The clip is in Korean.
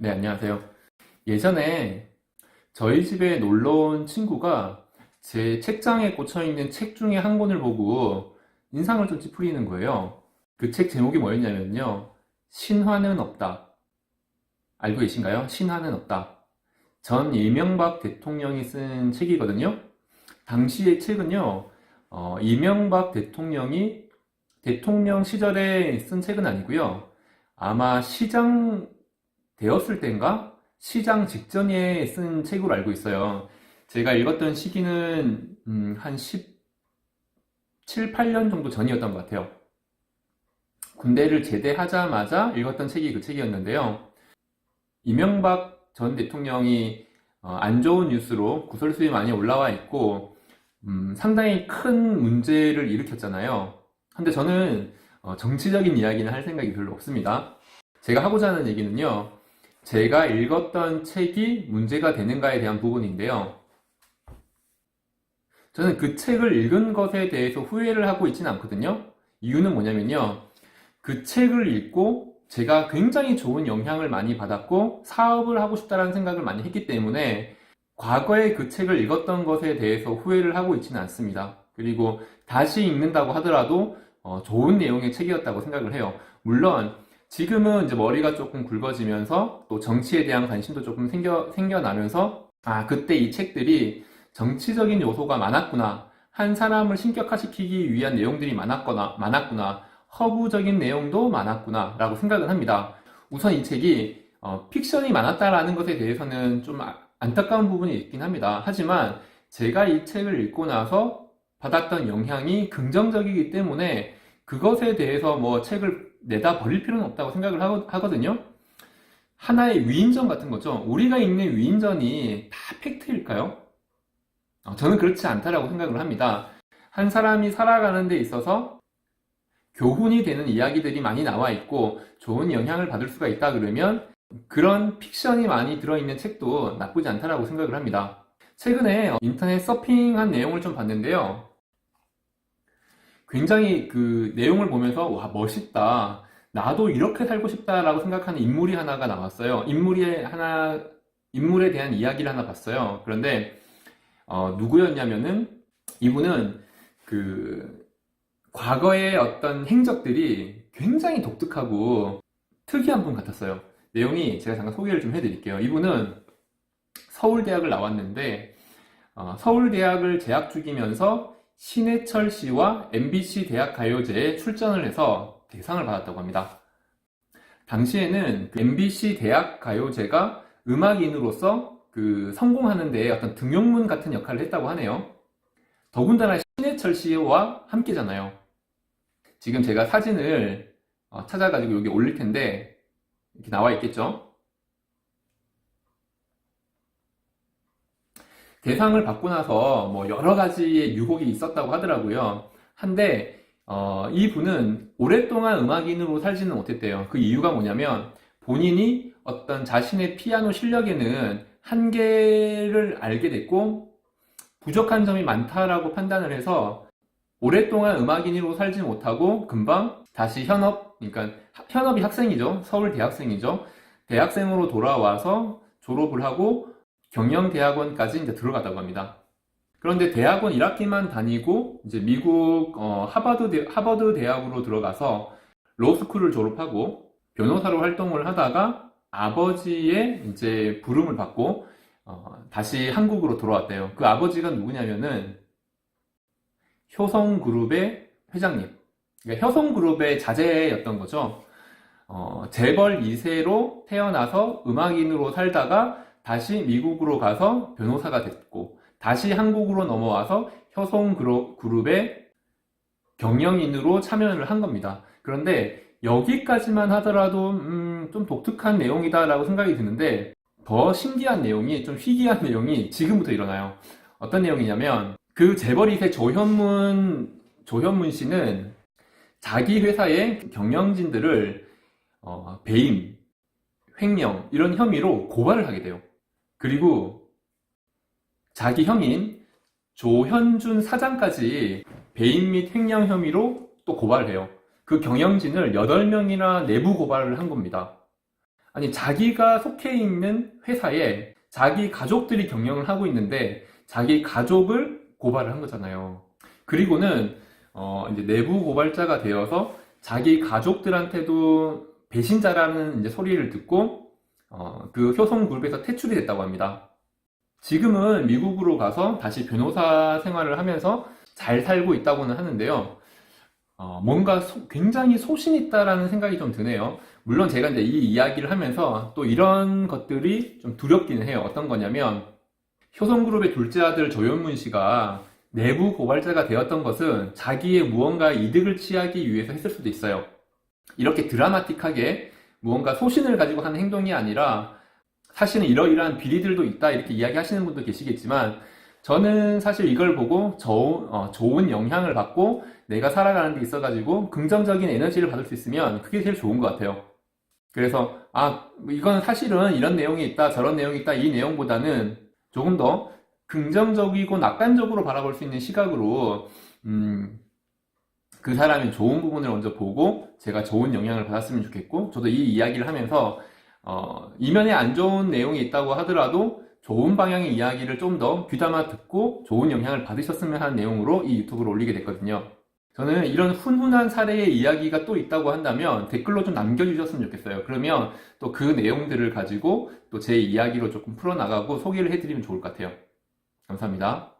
네, 안녕하세요. 예전에 저희 집에 놀러 온 친구가 제 책장에 꽂혀 있는 책 중에 한 권을 보고 인상을 좀 찌푸리는 거예요. 그 책 제목이 뭐였냐면요. 신화는 없다. 알고 계신가요? 신화는 없다. 전 이명박 대통령이 쓴 책이거든요. 당시의 책은요, 이명박 대통령이 대통령 시절에 쓴 책은 아니고요. 아마 시장 되었을 때인가? 시장 직전에 쓴 책으로 알고 있어요. 제가 읽었던 시기는 한 17, 8년 정도 전이었던 것 같아요. 군대를 제대하자마자 읽었던 책이 그 책이었는데요. 이명박 전 대통령이 안 좋은 뉴스로 구설수에 많이 올라와 있고 상당히 큰 문제를 일으켰잖아요. 근데 저는 정치적인 이야기는 할 생각이 별로 없습니다. 제가 하고자 하는 얘기는요. 제가 읽었던 책이 문제가 되는가에 대한 부분인데요. 저는 그 책을 읽은 것에 대해서 후회를 하고 있지는 않거든요. 이유는 뭐냐면요. 그 책을 읽고 제가 굉장히 좋은 영향을 많이 받았고 사업을 하고 싶다는 생각을 많이 했기 때문에 과거에 그 책을 읽었던 것에 대해서 후회를 하고 있지는 않습니다. 그리고 다시 읽는다고 하더라도 좋은 내용의 책이었다고 생각을 해요. 물론 지금은 이제 머리가 조금 굵어지면서 또 정치에 대한 관심도 조금 생겨나면서 그때 이 책들이 정치적인 요소가 많았구나. 한 사람을 신격화시키기 위한 내용들이 많았구나. 허구적인 내용도 많았구나. 라고 생각을 합니다. 우선 이 책이 픽션이 많았다라는 것에 대해서는 좀 안타까운 부분이 있긴 합니다. 하지만 제가 이 책을 읽고 나서 받았던 영향이 긍정적이기 때문에 그것에 대해서 뭐 책을 내다 버릴 필요는 없다고 생각을 하거든요. 하나의 위인전 같은 거죠. 우리가 읽는 위인전이 다 팩트일까요? 저는 그렇지 않다라고 생각을 합니다. 한 사람이 살아가는 데 있어서 교훈이 되는 이야기들이 많이 나와 있고 좋은 영향을 받을 수가 있다 그러면 그런 픽션이 많이 들어있는 책도 나쁘지 않다라고 생각을 합니다. 최근에 인터넷 서핑한 내용을 좀 봤는데요. 굉장히 그 내용을 보면서 와 멋있다. 나도 이렇게 살고 싶다라고 생각하는 인물이 하나가 나왔어요. 인물에 대한 이야기를 하나 봤어요. 그런데 누구였냐면은 이분은 그 과거의 어떤 행적들이 굉장히 독특하고 특이한 분 같았어요. 내용이 제가 잠깐 소개를 좀 해드릴게요. 이분은 서울대학을 나왔는데 서울대학을 재학 중이면서 신해철 씨와 MBC 대학가요제에 출전을 해서 대상을 받았다고 합니다. 당시에는 그 MBC 대학가요제가 음악인으로서 그 성공하는 데 어떤 등용문 같은 역할을 했다고 하네요. 더군다나 신해철 씨와 함께잖아요. 지금 제가 사진을 찾아가지고 여기 올릴 텐데 이렇게 나와 있겠죠? 대상을 받고 나서 뭐 여러 가지의 유혹이 있었다고 하더라고요. 한데 이분은 오랫동안 음악인으로 살지는 못했대요. 그 이유가 뭐냐면 본인이 어떤 자신의 피아노 실력에는 한계를 알게 됐고 부족한 점이 많다라고 판단을 해서 오랫동안 음악인으로 살지 못하고 금방 다시 그러니까 현업이 학생이죠. 서울 대학생이죠. 대학생으로 돌아와서 졸업을 하고 경영대학원까지 이제 들어가다고 합니다. 그런데 대학원 1학기만 다니고 이제 미국 하버드 대학으로 들어가서 로스쿨을 졸업하고 변호사로 활동을 하다가 아버지의 이제 부름을 받고 다시 한국으로 돌아왔대요. 그 아버지가 누구냐면은 효성그룹의 회장님. 그러니까 효성그룹의 자제였던 거죠. 재벌 2세로 태어나서 음악인으로 살다가 다시 미국으로 가서 변호사가 됐고 다시 한국으로 넘어와서 효성그룹의 경영인으로 참여를 한 겁니다. 그런데 여기까지만 하더라도 좀 독특한 내용이다라고 생각이 드는데 더 신기한 내용이 좀 희귀한 내용이 지금부터 일어나요. 어떤 내용이냐면 그 재벌 2세 조현문 씨는 자기 회사의 경영진들을 배임, 횡령 이런 혐의로 고발을 하게 돼요. 그리고 자기 형인 조현준 사장까지 배임 및 횡령 혐의로 또 고발을 해요. 그 경영진을 8명이나 내부 고발을 한 겁니다. 아니, 자기가 속해 있는 회사에 자기 가족들이 경영을 하고 있는데 자기 가족을 고발을 한 거잖아요. 그리고는 이제 내부 고발자가 되어서 자기 가족들한테도 배신자라는 이제 소리를 듣고 그 효성그룹에서 퇴출이 됐다고 합니다. 지금은 미국으로 가서 다시 변호사 생활을 하면서 잘 살고 있다고는 하는데요. 뭔가 굉장히 소신 있다라는 생각이 좀 드네요. 물론 제가 이제 이 이야기를 하면서 또 이런 것들이 좀 두렵기는 해요. 어떤 거냐면 효성그룹의 둘째 아들 조현문 씨가 내부 고발자가 되었던 것은 자기의 무언가 이득을 취하기 위해서 했을 수도 있어요. 이렇게 드라마틱하게 무언가 소신을 가지고 하는 행동이 아니라 사실은 이러이러한 비리들도 있다 이렇게 이야기하시는 분도 계시겠지만 저는 사실 이걸 보고 좋은 영향을 받고 내가 살아가는 데 있어가지고 긍정적인 에너지를 받을 수 있으면 그게 제일 좋은 것 같아요. 그래서 이건 사실은 이런 내용이 있다 저런 내용이 있다 이 내용보다는 조금 더 긍정적이고 낙관적으로 바라볼 수 있는 시각으로 그 사람의 좋은 부분을 먼저 보고 제가 좋은 영향을 받았으면 좋겠고 저도 이 이야기를 하면서 이면에 안 좋은 내용이 있다고 하더라도 좋은 방향의 이야기를 좀 더 귀담아 듣고 좋은 영향을 받으셨으면 하는 내용으로 이 유튜브를 올리게 됐거든요. 저는 이런 훈훈한 사례의 이야기가 또 있다고 한다면 댓글로 좀 남겨주셨으면 좋겠어요. 그러면 또 그 내용들을 가지고 또 제 이야기로 조금 풀어나가고 소개를 해드리면 좋을 것 같아요. 감사합니다.